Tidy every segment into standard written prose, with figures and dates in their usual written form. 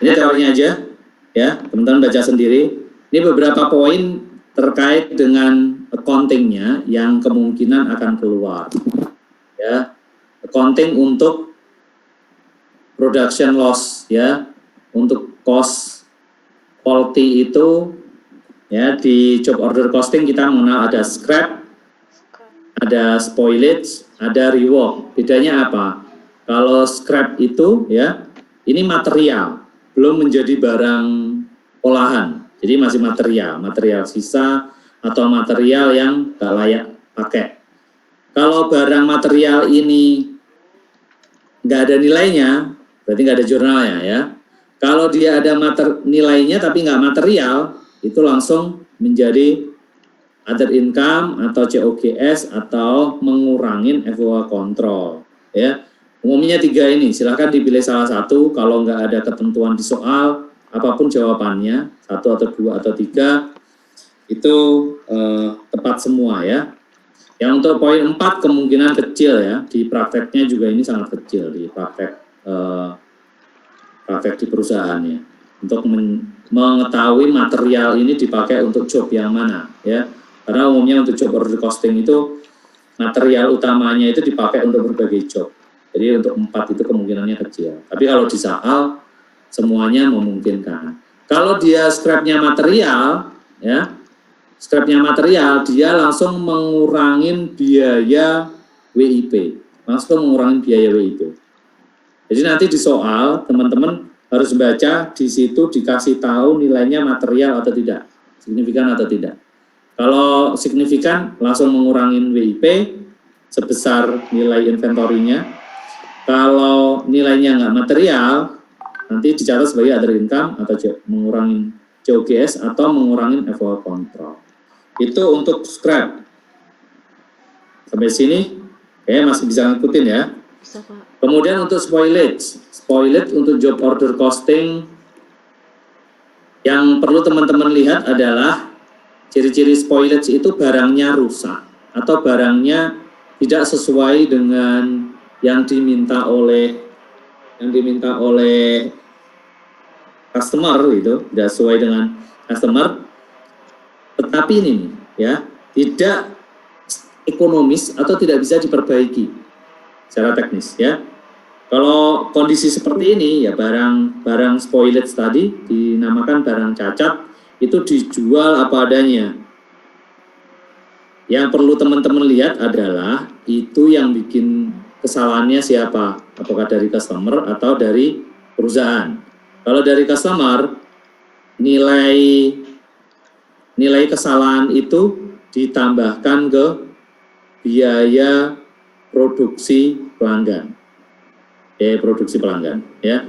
Ini teorinya aja, ya teman-teman baca sendiri. Ini beberapa poin terkait dengan accounting-nya yang kemungkinan akan keluar. Ya, accounting untuk production loss, ya, untuk cost quality itu, ya di job order costing kita mengenal ada scrap, ada spoilage, ada rework. Bedanya apa? Kalau scrap itu, ya, ini material, belum menjadi barang olahan. Jadi masih material sisa atau material yang nggak layak pakai. Kalau barang material ini nggak ada nilainya, berarti nggak ada jurnalnya, ya. Kalau dia ada nilainya tapi nggak material, itu langsung menjadi other income atau COGS atau mengurangin FOH control, ya. Umumnya 3 ini, silahkan dipilih salah satu. Kalau nggak ada ketentuan di soal, apapun jawabannya, 1 atau 2 atau 3, itu tepat semua, ya. Yang untuk poin 4 kemungkinan kecil, ya, di prakteknya juga ini sangat kecil, di praktek di perusahaannya. Untuk mengetahui material ini dipakai untuk job yang mana, ya. Karena umumnya untuk job order costing itu material utamanya itu dipakai untuk berbagai job. Jadi untuk 4 itu kemungkinannya kecil. Tapi kalau di soal semuanya memungkinkan. Kalau dia scrapnya material, ya, scrapnya material, dia langsung mengurangin biaya WIP, langsung mengurangin biaya WIP. Jadi nanti di soal teman-teman harus baca, di situ dikasih tahu nilainya material atau tidak, signifikan atau tidak. Kalau signifikan langsung mengurangin WIP sebesar nilai inventorinya. Kalau nilainya nggak material, nanti dicatat sebagai other income atau mengurangin COGS atau mengurangin FOH control. Itu untuk scrap. Sampai sini, masih bisa ngikutin, ya. Bisa, Pak. Kemudian untuk spoilage untuk job order costing yang perlu teman-teman lihat adalah ciri-ciri spoilage itu barangnya rusak atau barangnya tidak sesuai dengan yang diminta oleh customer, itu tidak sesuai dengan customer. Tetapi ini, ya, tidak ekonomis atau tidak bisa diperbaiki secara teknis, ya. Kalau kondisi seperti ini, ya barang spoilage tadi dinamakan barang cacat, itu dijual apa adanya. Yang perlu teman-teman lihat adalah itu yang bikin kesalahannya siapa, apakah dari customer atau dari perusahaan. Kalau dari customer, nilai kesalahan itu ditambahkan ke biaya produksi pelanggan. Ya.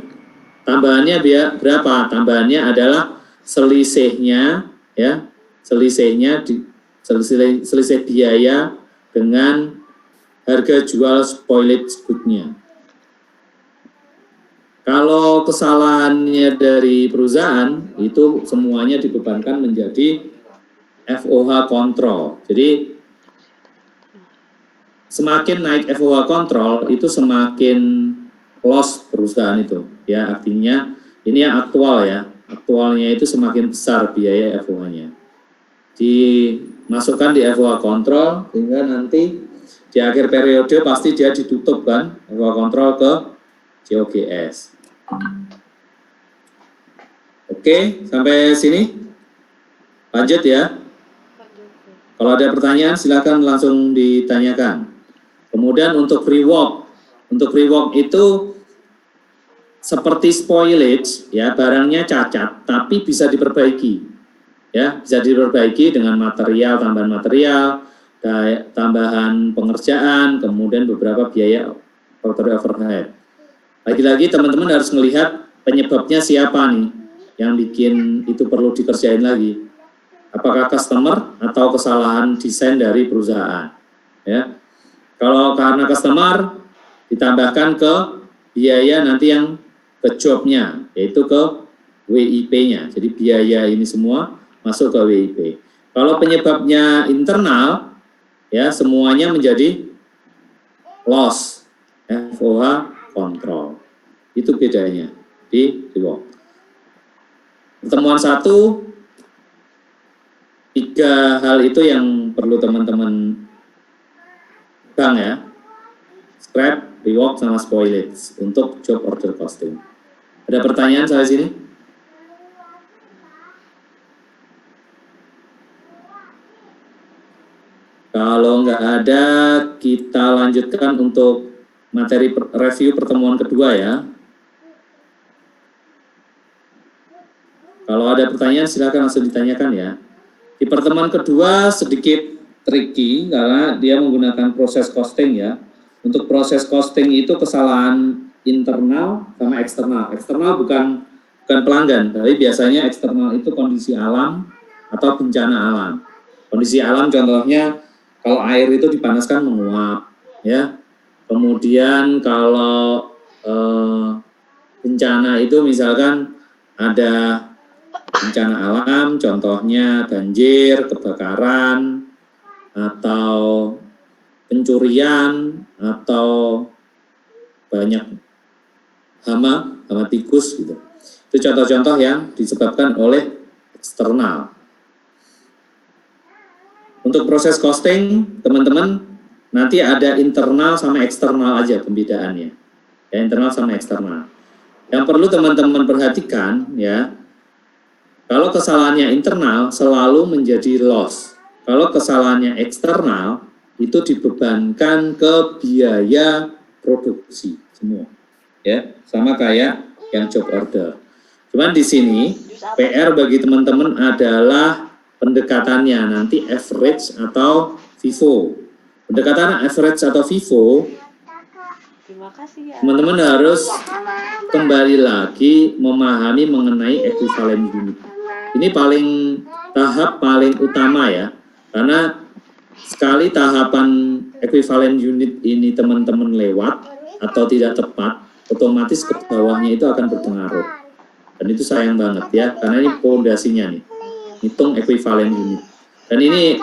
Tambahannya berapa? Tambahannya adalah selisihnya, ya, selisih biaya dengan harga jual spoilage good-nya. Kalau kesalahannya dari perusahaan, itu semuanya dibebankan menjadi FOH control. Jadi semakin naik FOH control itu semakin loss perusahaan itu, ya. Artinya ini yang aktual, ya. Aktualnya itu semakin besar biaya FOH-nya. Dimasukkan di FOH control sehingga nanti di akhir periode pasti dia ditutup, kan, FOH control ke COGS. Oke, sampai sini. Lanjut, ya. Kalau ada pertanyaan silakan langsung ditanyakan. Kemudian untuk rework itu seperti spoilage, ya, barangnya cacat tapi bisa diperbaiki, ya, bisa diperbaiki dengan material, tambahan material, tambahan pengerjaan, kemudian beberapa biaya factory overhead. Lagi-lagi teman-teman harus melihat penyebabnya siapa nih yang bikin itu perlu dikerjain lagi. Apakah customer atau kesalahan desain dari perusahaan, ya. Kalau karena customer, ditambahkan ke biaya nanti yang ke jobnya, yaitu ke WIP-nya. Jadi biaya ini semua masuk ke WIP. Kalau penyebabnya internal, ya, semuanya menjadi loss, FOH control. Itu bedanya di rework. Pertemuan 1, 3 hal itu yang perlu teman-teman pegang ya. Scrap, rework, sama spoilage untuk job order costing. Ada pertanyaan sampai sini? Kalau nggak ada, kita lanjutkan untuk materi review pertemuan kedua ya. Kalau ada pertanyaan silakan langsung ditanyakan ya. Di pertemuan kedua sedikit tricky karena dia menggunakan proses costing ya. Untuk proses costing itu kesalahan internal sama eksternal. Eksternal bukan pelanggan, tapi biasanya eksternal itu kondisi alam atau bencana alam. Kondisi alam contohnya kalau air itu dipanaskan menguap, ya. Kemudian kalau bencana itu misalkan ada bencana alam, contohnya banjir, kebakaran, atau pencurian, atau banyak hama tikus gitu. Itu contoh-contoh yang disebabkan oleh eksternal. Untuk proses costing, teman-teman, nanti ada internal sama eksternal aja pembedaannya. Ya, internal sama eksternal. Yang perlu teman-teman perhatikan, ya, kalau kesalahannya internal selalu menjadi loss. Kalau kesalahannya eksternal, itu dibebankan ke biaya produksi semua. Ya, sama kayak yang job order. Cuman di sini, PR bagi teman-teman adalah pendekatannya nanti average atau FIFO. Pendekatan average atau FIFO, teman-teman harus kembali lagi memahami mengenai equivalent unit. Ini tahap paling utama ya, karena sekali tahapan equivalent unit ini teman-teman lewat atau tidak tepat, otomatis ke bawahnya itu akan berpengaruh. Dan itu sayang banget ya, karena ini pondasinya nih. Hitung equivalent unit. Dan ini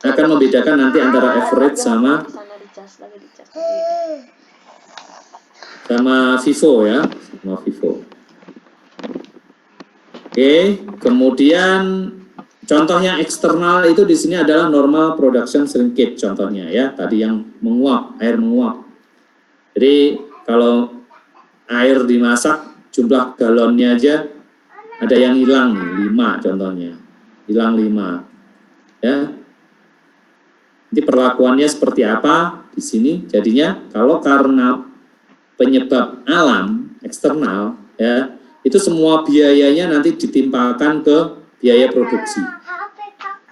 akan membedakan nanti antara average sama FIFO ya, sama FIFO. Oke, kemudian contohnya eksternal itu di sini adalah normal production shrinkage contohnya ya, tadi yang menguap, air menguap. Jadi kalau air dimasak jumlah galonnya aja ada yang hilang 5 contohnya. Hilang 5. Ya. Nanti perlakuannya seperti apa di sini? Jadinya kalau karena penyebab alam eksternal ya, itu semua biayanya nanti ditimpakan ke biaya produksi.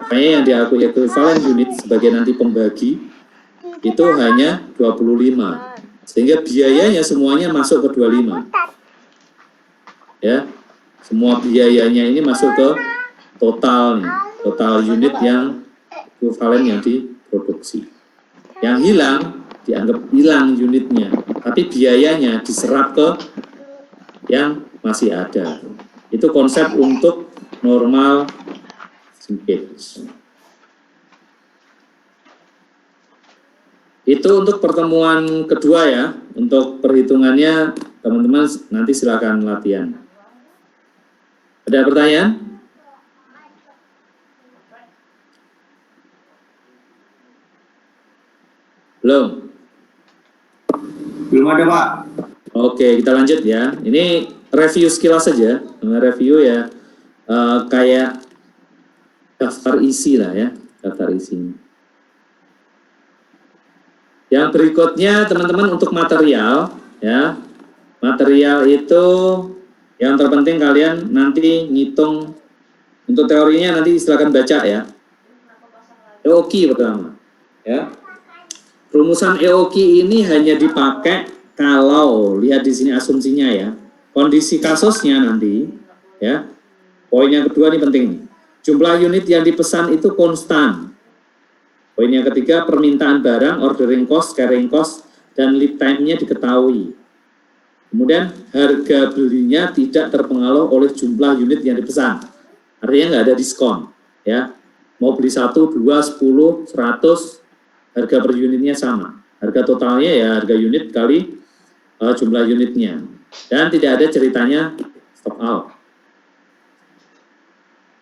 Makanya yang diakui equivalent unit sebagai nanti pembagi itu hanya 25. Sehingga biayanya semuanya masuk ke 25. Ya. Semua biayanya ini masuk ke total nih, total unit yang equivalent yang diproduksi. Yang hilang dianggap hilang unitnya, tapi biayanya diserap ke yang masih ada. Itu konsep untuk normal shrinkage. Itu untuk pertemuan kedua ya. Untuk perhitungannya teman-teman nanti silakan latihan. Ada pertanyaan? Belum? Belum ada, Pak. Oke, kita lanjut ya. Ini review sekilas saja. Review ya kayak daftar isi lah ya, daftar isinya. Yang berikutnya teman-teman untuk material ya. Material itu yang terpenting kalian nanti ngitung, untuk teorinya nanti silakan baca ya. EOQ pertama ya. Rumusan EOQ ini hanya dipakai kalau, lihat di sini asumsinya ya, kondisi kasusnya nanti ya. Poin yang kedua ini penting nih. Jumlah unit yang dipesan itu konstan. Poin yang ketiga, permintaan barang, ordering cost, carrying cost, dan lead time-nya diketahui. Kemudian harga belinya tidak terpengaruh oleh jumlah unit yang dipesan. Artinya nggak ada diskon. Ya. Mau beli 1, 2, 10, 100, harga per unitnya sama. Harga totalnya ya harga unit kali jumlah unitnya. Dan tidak ada ceritanya stock out.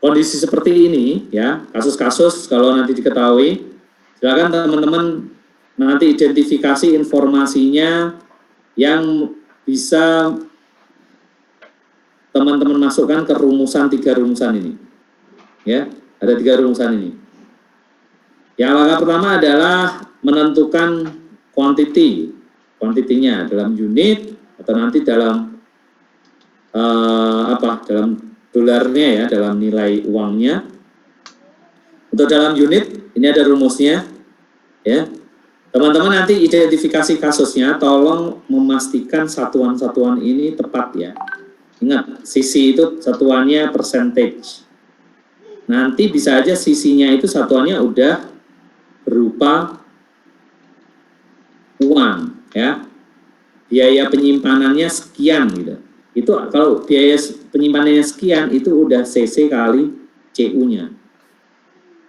kondisi seperti ini, ya, kasus-kasus kalau nanti diketahui, silakan teman-teman nanti identifikasi informasinya yang bisa teman-teman masukkan ke rumusan 3 rumusan ini. Ya, ada 3 rumusan ini. Yang langkah pertama adalah menentukan kuantitinya dalam unit atau nanti dalam dalam dolarnya ya, dalam nilai uangnya. Untuk dalam unit ini ada rumusnya, ya. Teman-teman nanti identifikasi kasusnya, tolong memastikan satuan-satuan ini tepat ya. Ingat, sisi itu satuannya percentage. Nanti bisa aja sisinya itu satuannya udah berupa uang ya. Biaya penyimpanannya sekian gitu. Itu kalau biaya penyimpanannya sekian itu udah CC kali CU-nya.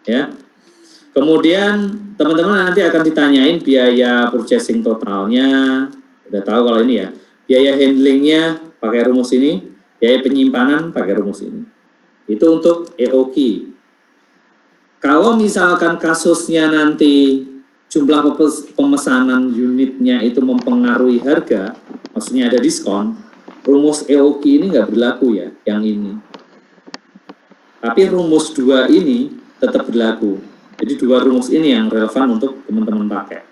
Ya. Kemudian teman-teman nanti akan ditanyain biaya purchasing totalnya, udah tahu kalau ini ya. Biaya handlingnya pakai rumus ini, biaya penyimpanan pakai rumus ini. Itu untuk EOQ. Kalau misalkan kasusnya nanti jumlah pemesanan unitnya itu mempengaruhi harga, maksudnya ada diskon, rumus EOQ ini nggak berlaku ya, yang ini. Tapi rumus 2 ini tetap berlaku. Jadi 2 rumus ini yang relevan untuk teman-teman pakai.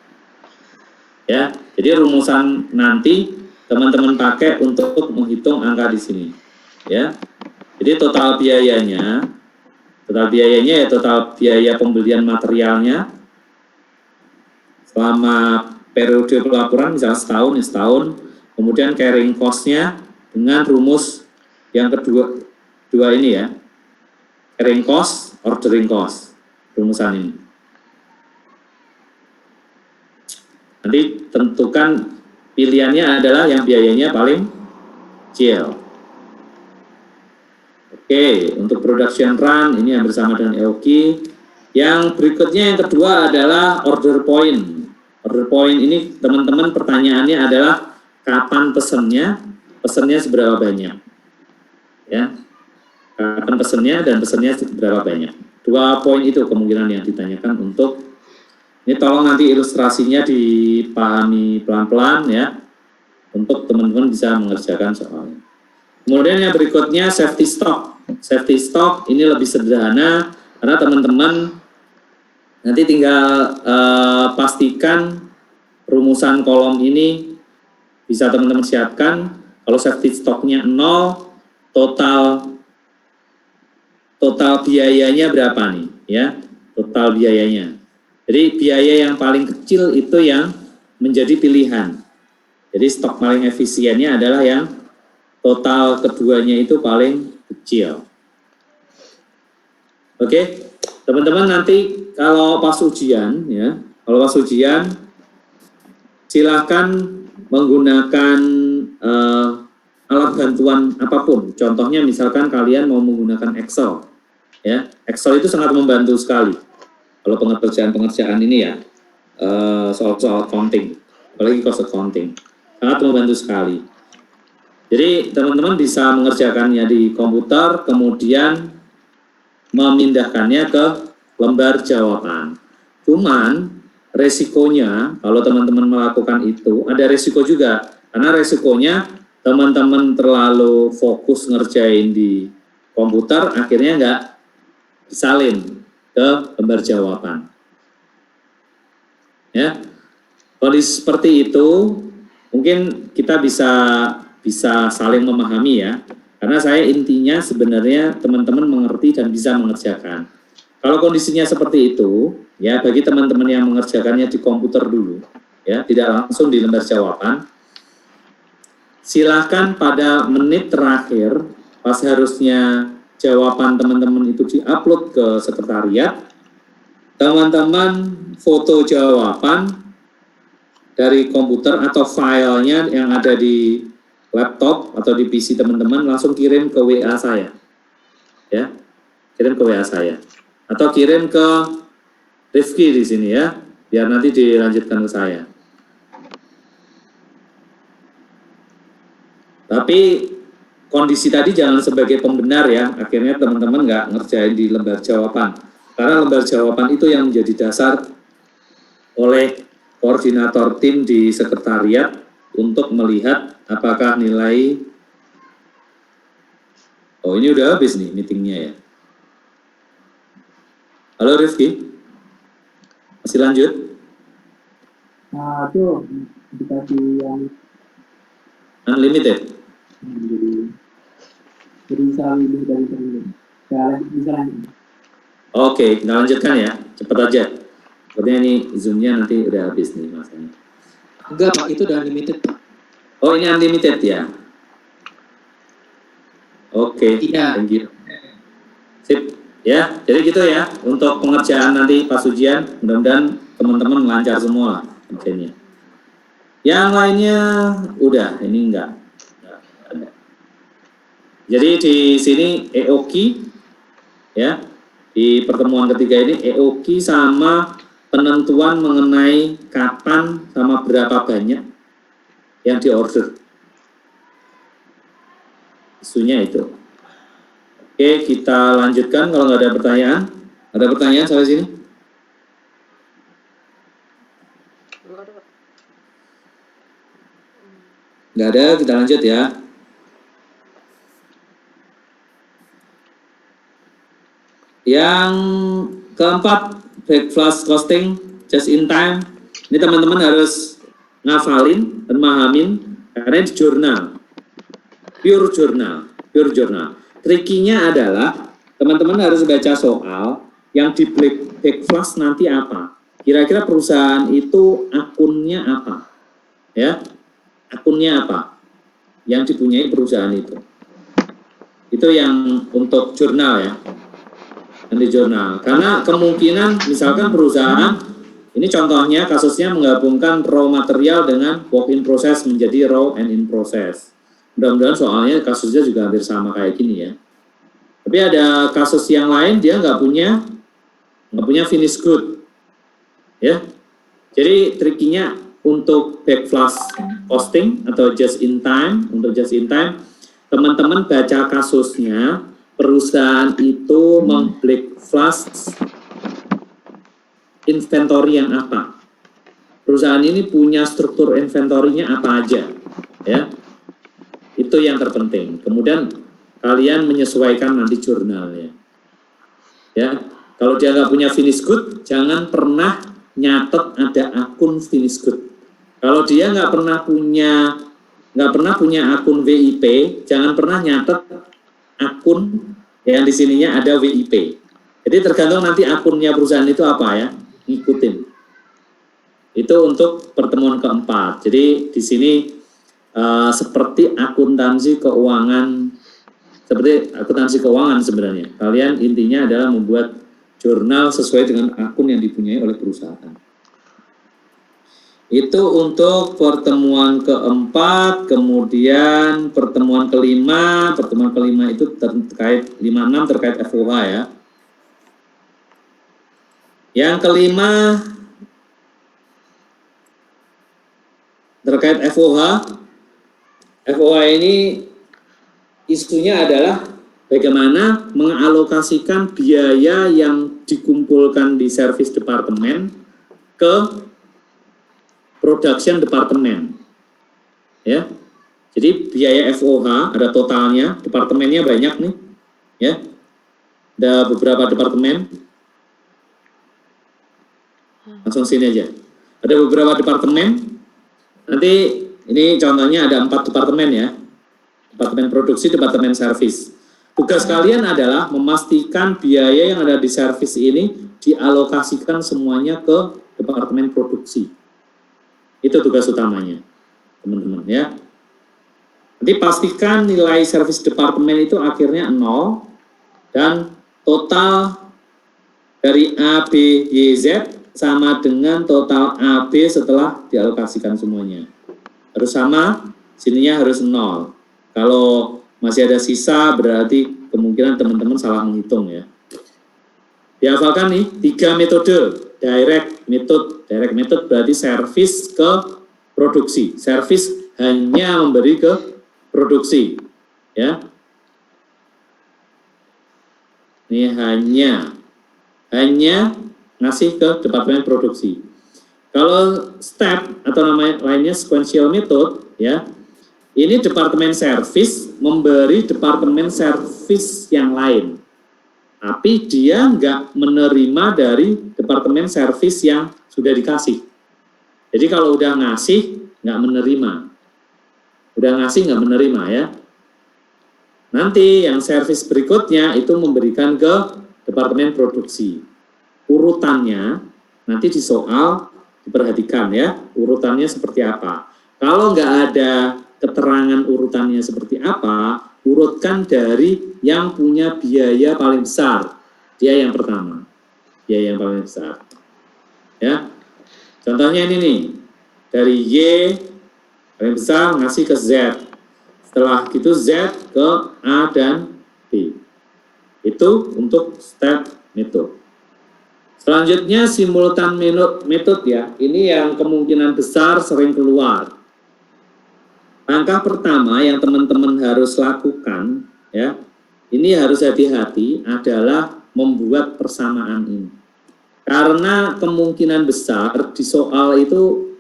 Ya, jadi rumusan nanti teman-teman pakai untuk menghitung angka di sini. Ya, jadi total biayanya ya total biaya pembelian materialnya selama periode pelaporan misalnya setahun, kemudian carrying cost-nya dengan rumus yang kedua ini ya, carrying cost, ordering cost, rumusan ini. Nanti tentukan pilihannya adalah yang biayanya paling kecil. Oke, untuk production run ini yang bersama dengan EOQ. Yang berikutnya yang kedua adalah order point. Order point ini teman-teman pertanyaannya adalah kapan pesennya seberapa banyak. Ya. Kapan pesennya dan pesennya seberapa banyak. 2 poin itu kemungkinan yang ditanyakan untuk ini, tolong nanti ilustrasinya dipahami pelan-pelan ya, untuk teman-teman bisa mengerjakan soalnya. Kemudian yang berikutnya safety stock. Safety stock ini lebih sederhana karena teman-teman nanti tinggal pastikan rumusan kolom ini bisa teman-teman siapkan. Kalau safety stocknya 0, total biayanya berapa nih ya? Total biayanya. Jadi biaya yang paling kecil itu yang menjadi pilihan. Jadi stok paling efisiennya adalah yang total keduanya itu paling kecil. Oke, teman-teman nanti kalau pas ujian ya, silakan menggunakan alat bantuan apapun. Contohnya misalkan kalian mau menggunakan Excel, ya, Excel itu sangat membantu sekali. Kalau pengerjaan ini ya, soal accounting, apalagi cost accounting, sangat membantu sekali. Jadi teman-teman bisa mengerjakannya di komputer, kemudian memindahkannya ke lembar jawaban. Cuman resikonya kalau teman-teman melakukan itu ada resiko juga, karena resikonya teman-teman terlalu fokus ngerjain di komputer, akhirnya nggak disalin ke lembar jawaban. Ya, kondisi seperti itu mungkin kita bisa saling memahami ya, karena saya intinya sebenarnya teman-teman mengerti dan bisa mengerjakan. Kalau kondisinya seperti itu, ya bagi teman-teman yang mengerjakannya di komputer dulu, ya tidak langsung di lembar jawaban, silahkan pada menit terakhir, pas harusnya jawaban teman-teman itu diupload ke sekretariat, teman-teman foto jawaban dari komputer atau filenya yang ada di laptop atau di PC teman-teman, langsung kirim ke WA saya, ya, kirim ke WA saya, atau kirim ke Rifki di sini ya, biar nanti dilanjutkan ke saya. Tapi kondisi tadi jangan sebagai pembenar ya, akhirnya teman-teman nggak ngerjain di lembar jawaban. Karena lembar jawaban itu yang menjadi dasar oleh koordinator tim di sekretariat untuk melihat apakah nilai, oh ini udah habis nih meetingnya ya. Halo Rifki, masih lanjut? Nah, itu dikasih yang Unlimited? jadi bisa lebih dari itu. Bisa lanjut. Oke, kita lanjutkan ya, cepat aja. Sepertinya ini Zoom-nya nanti udah habis nih masanya. Enggak Pak, itu udah unlimited Pak. Oh ini unlimited ya? Oke, Iya. thank you. Sip, ya, jadi gitu ya, untuk pengerjaan nanti pas ujian, mudah-mudahan teman-teman lancar semua lah ujiannya. Yang lainnya udah, ini enggak ada. Jadi di sini EOKI, ya, di pertemuan ketiga ini EOKI sama penentuan mengenai kapan sama berapa banyak yang diorder. Isunya itu. Oke, kita lanjutkan kalau nggak ada pertanyaan. Ada pertanyaan sampai sini? Nggak ada, kita lanjut ya. Yang keempat, breakfast costing, just in time. Ini teman-teman harus ngafalin dan mahamin, karena ini jurnal. Pure journal. Trikinya adalah teman-teman harus baca soal yang di breakfast nanti apa. Kira-kira perusahaan itu akunnya apa? Ya, akunnya apa? Yang dipunyai perusahaan itu. Itu yang untuk jurnal ya. Nanti jurnal. Karena kemungkinan misalkan perusahaan, ini contohnya kasusnya menggabungkan raw material dengan work in process menjadi raw and in process. Mudah-mudahan soalnya kasusnya juga hampir sama kayak gini ya. Tapi ada kasus yang lain dia nggak punya finish good, ya. Jadi trikinya untuk backflash costing atau just in time, untuk just in time, teman-teman baca kasusnya perusahaan itu meng-backflash inventory yang apa. Perusahaan ini punya struktur inventorinya apa aja, ya. Itu yang terpenting. Kemudian kalian menyesuaikan nanti jurnalnya. Ya, kalau dia nggak punya finish good, jangan pernah nyatet ada akun finish good. Kalau dia nggak pernah punya akun WIP, jangan pernah nyatet akun yang di sininya ada WIP. Jadi tergantung nanti akunnya perusahaan itu apa ya, ngikutin. Itu untuk pertemuan keempat. Jadi di sini seperti akuntansi keuangan sebenarnya. Kalian intinya adalah membuat jurnal sesuai dengan akun yang dipunyai oleh perusahaan. Itu untuk pertemuan keempat, kemudian pertemuan kelima itu terkait 56 terkait FOH ya. Yang kelima terkait FOH. FOH ini isunya adalah bagaimana mengalokasikan biaya yang dikumpulkan di service departemen ke production departemen. Ya. Jadi biaya FOH ada totalnya, departemennya banyak nih. Ya. Ada beberapa departemen. Langsung sini aja. Ada beberapa departemen. Nanti ini contohnya ada 4 departemen ya. Departemen produksi, departemen servis. Tugas kalian adalah memastikan biaya yang ada di servis ini dialokasikan semuanya ke departemen produksi. Itu tugas utamanya, teman-teman ya. Nanti pastikan nilai servis departemen itu akhirnya 0 dan total dari A, B, Y, Z sama dengan total AB setelah dialokasikan semuanya. Harus sama, sininya harus 0. Kalau masih ada sisa berarti kemungkinan teman-teman salah menghitung ya. Dihafalkan nih 3 metode. Direct method berarti service ke produksi. Service hanya memberi ke produksi. Ya. Ini hanya ngasih ke departemen produksi. Kalau step atau namanya lainnya sequential method, ya, ini departemen service memberi departemen service yang lain, tapi dia nggak menerima dari departemen service yang sudah dikasih. Jadi kalau udah ngasih nggak menerima, udah ngasih nggak menerima ya. Nanti yang service berikutnya itu memberikan ke departemen produksi. Urutannya nanti di soal diperhatikan ya, urutannya seperti apa. Kalau nggak ada keterangan urutannya seperti apa, urutkan dari yang punya biaya paling besar. Dia yang pertama, biaya yang paling besar. Ya, contohnya ini nih, dari Y paling besar ngasih ke Z. Setelah gitu Z ke A dan B. Itu untuk step method. Selanjutnya simultan method ya. Ini yang kemungkinan besar sering keluar. Langkah pertama yang teman-teman harus lakukan ya. Ini harus hati-hati adalah membuat persamaan ini. Karena kemungkinan besar di soal itu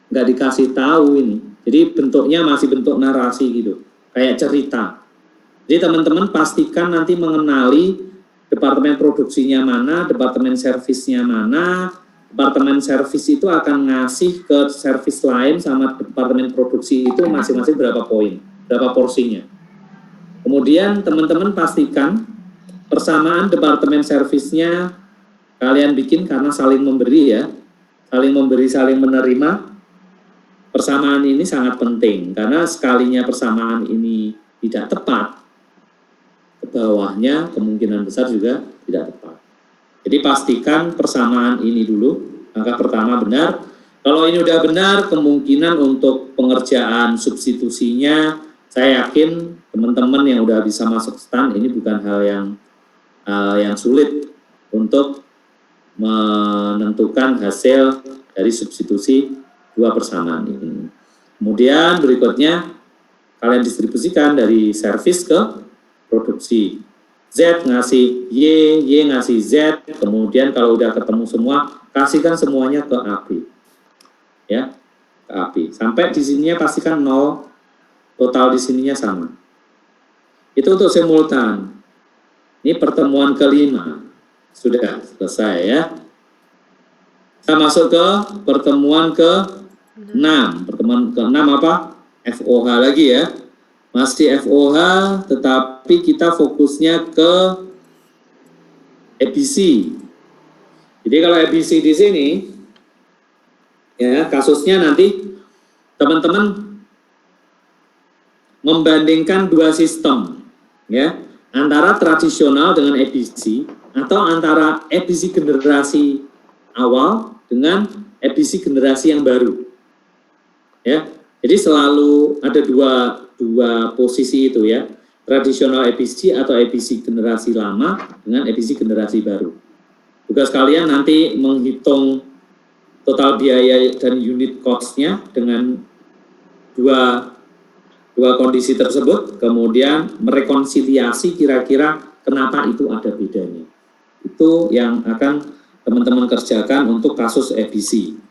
nggak dikasih tahu ini. Jadi bentuknya masih bentuk narasi gitu, kayak cerita. Jadi teman-teman pastikan nanti mengenali departemen produksinya mana, departemen servisnya mana. Departemen servis itu akan ngasih ke servis lain sama departemen produksi itu masing-masing berapa poin, berapa porsinya. Kemudian teman-teman pastikan persamaan departemen servisnya kalian bikin karena saling memberi ya, saling memberi, saling menerima. Persamaan ini sangat penting karena sekalinya persamaan ini tidak tepat, ke bawahnya kemungkinan besar juga tidak tepat. Jadi pastikan persamaan ini dulu, langkah pertama benar. Kalau ini udah benar, kemungkinan untuk pengerjaan substitusinya, saya yakin teman-teman yang udah bisa masuk STAN ini bukan hal yang sulit untuk menentukan hasil dari substitusi dua persamaan ini. Kemudian berikutnya kalian distribusikan dari servis ke produksi. Z ngasih Y, Y ngasih Z, kemudian kalau udah ketemu semua, kasihkan semuanya ke AB. Ya, ke AB. Sampai di sininya pastikan 0, total di sininya sama. Itu untuk simultan. Ini pertemuan kelima. Sudah selesai ya. Kita masuk ke pertemuan ke-6. Pertemuan ke-6 apa? FOH lagi ya. Masih FOH, tetapi kita fokusnya ke EBC. Jadi kalau EBC di sini, ya kasusnya nanti teman-teman membandingkan dua sistem, ya antara tradisional dengan EBC atau antara EBC generasi awal dengan EBC generasi yang baru. Ya, jadi selalu ada dua posisi itu ya, tradisional EBC atau EBC generasi lama dengan EBC generasi baru. Tugas kalian nanti menghitung total biaya dan unit cost-nya dengan dua kondisi tersebut, kemudian merekonsiliasi kira-kira kenapa itu ada bedanya. Itu yang akan teman-teman kerjakan untuk kasus EBC.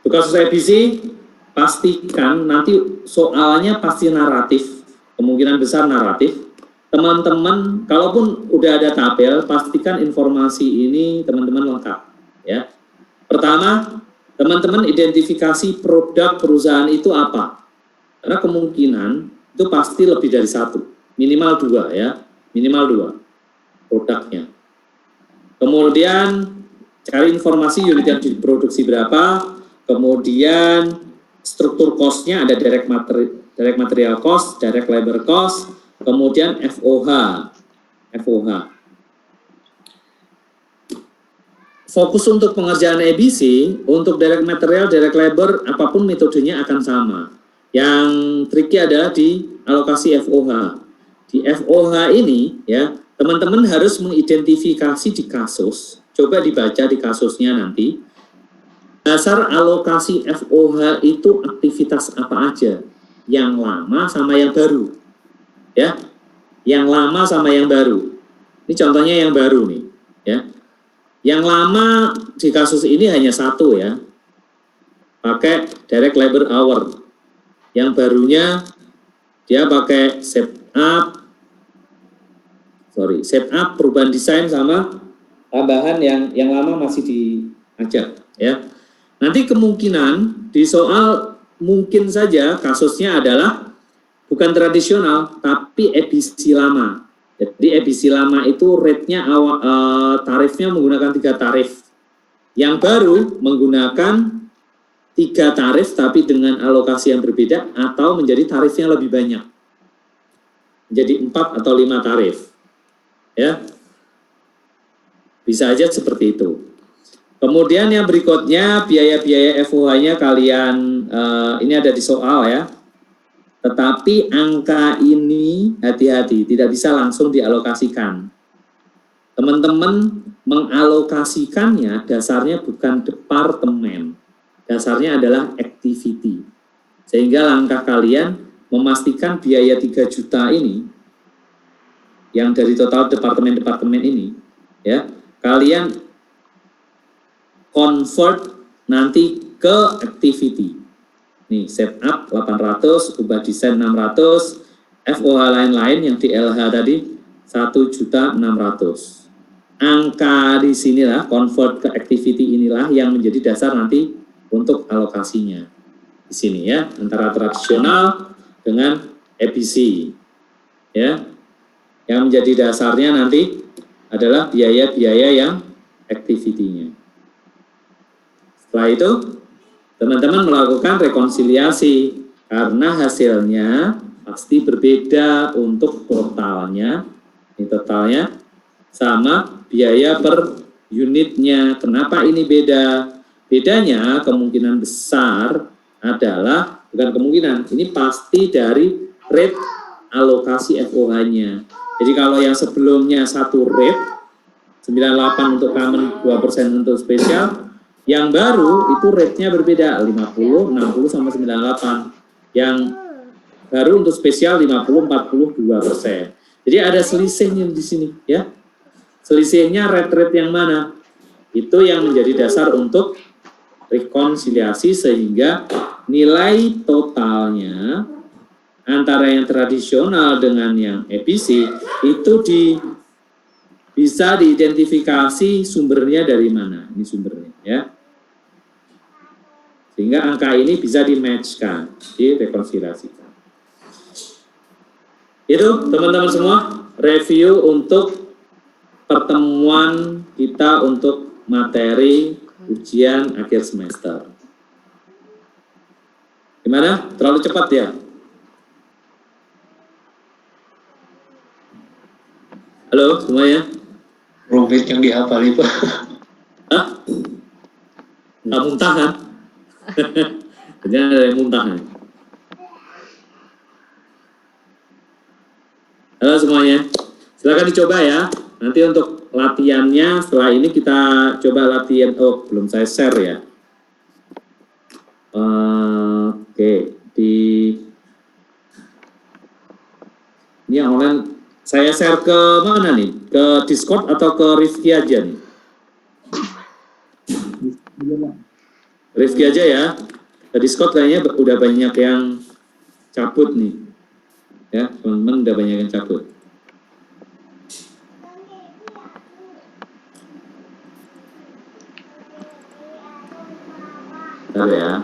Untuk kasus EBC, pastikan nanti soalnya pasti naratif, kemungkinan besar naratif. Teman-teman, kalaupun udah ada tabel, pastikan informasi ini teman-teman lengkap. Ya. Pertama, teman-teman identifikasi produk perusahaan itu apa. Karena kemungkinan itu pasti lebih dari satu, minimal 2 ya, minimal 2 produknya. Kemudian cari informasi unit yang diproduksi berapa, kemudian struktur cost-nya ada direct material cost, direct labor cost, kemudian FOH. Fokus untuk pengerjaan EBC, untuk direct material, direct labor, apapun metodenya akan sama. Yang tricky adalah di alokasi FOH. Di FOH ini, ya teman-teman harus mengidentifikasi di kasus, coba dibaca di kasusnya nanti, dasar alokasi FOH itu aktivitas apa aja. yang lama sama yang baru. Ya. Yang lama sama yang baru. Ini contohnya yang baru nih, ya. Yang lama di kasus ini hanya satu ya. Pakai direct labor hour. Yang barunya dia pakai setup, perubahan desain sama tambahan yang lama masih diajak ya. Nanti kemungkinan di soal mungkin saja kasusnya adalah bukan tradisional tapi EBC lama. Jadi EBC lama itu rate-nya tarifnya menggunakan 3 tarif. Yang baru menggunakan 3 tarif tapi dengan alokasi yang berbeda atau menjadi tarifnya lebih banyak. Menjadi 4 atau 5 tarif. Ya. Bisa aja seperti itu. Kemudian yang berikutnya biaya-biaya FOH-nya kalian ini ada di soal ya. Tetapi angka ini hati-hati tidak bisa langsung dialokasikan. Teman-teman mengalokasikannya dasarnya bukan departemen. Dasarnya adalah activity. Sehingga langkah kalian memastikan biaya 3 juta ini yang dari total departemen-departemen ini ya, kalian convert nanti ke activity. Nih, setup 800, ubah desain 600, FOH lain-lain yang di LH tadi 1.600.000. Angka di sinilah, convert ke activity inilah yang menjadi dasar nanti untuk alokasinya. Di sini ya, antara tradisional dengan EBC. Ya. Yang menjadi dasarnya nanti adalah biaya-biaya yang activity-nya. Setelah itu, teman-teman melakukan rekonsiliasi karena hasilnya pasti berbeda untuk totalnya. Ini totalnya sama biaya per unitnya. Kenapa ini beda? Bedanya kemungkinan besar adalah, bukan kemungkinan, ini pasti dari rate alokasi FOH-nya. Jadi kalau yang sebelumnya satu rate, 98 untuk common, 2% untuk spesial, yang baru itu rate-nya berbeda, 50, 60, sama 98. Yang baru untuk spesial 50, 42%. Jadi ada selisihnya di sini ya. Selisihnya rate-rate yang mana? Itu yang menjadi dasar untuk rekonsiliasi sehingga nilai totalnya antara yang tradisional dengan yang EBC itu bisa diidentifikasi sumbernya dari mana. Ini sumbernya ya. Sehingga angka ini bisa di-match-kan, direkonsiliasikan. Itu teman-teman semua, review untuk pertemuan kita untuk materi ujian akhir semester. Gimana? Terlalu cepat ya? Halo semuanya? Rumit yang dihafali, Pak. Hah? Nggak muntah kan? Jangan ada yang muntah nih. Halo semuanya, silakan dicoba ya. Nanti untuk latihannya setelah ini kita coba latihan. Oh, belum saya share ya. Oke, ini yang online saya share ke mana nih? Ke Discord atau ke Rifki aja nih? Rifki aja ya. Ke Discord kayaknya udah banyak yang cabut nih. Ya, teman-teman udah banyak yang cabut. Bentar ya.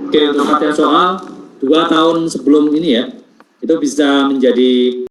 Oke, untuk latihan soal 2 tahun sebelum ini ya, itu bisa menjadi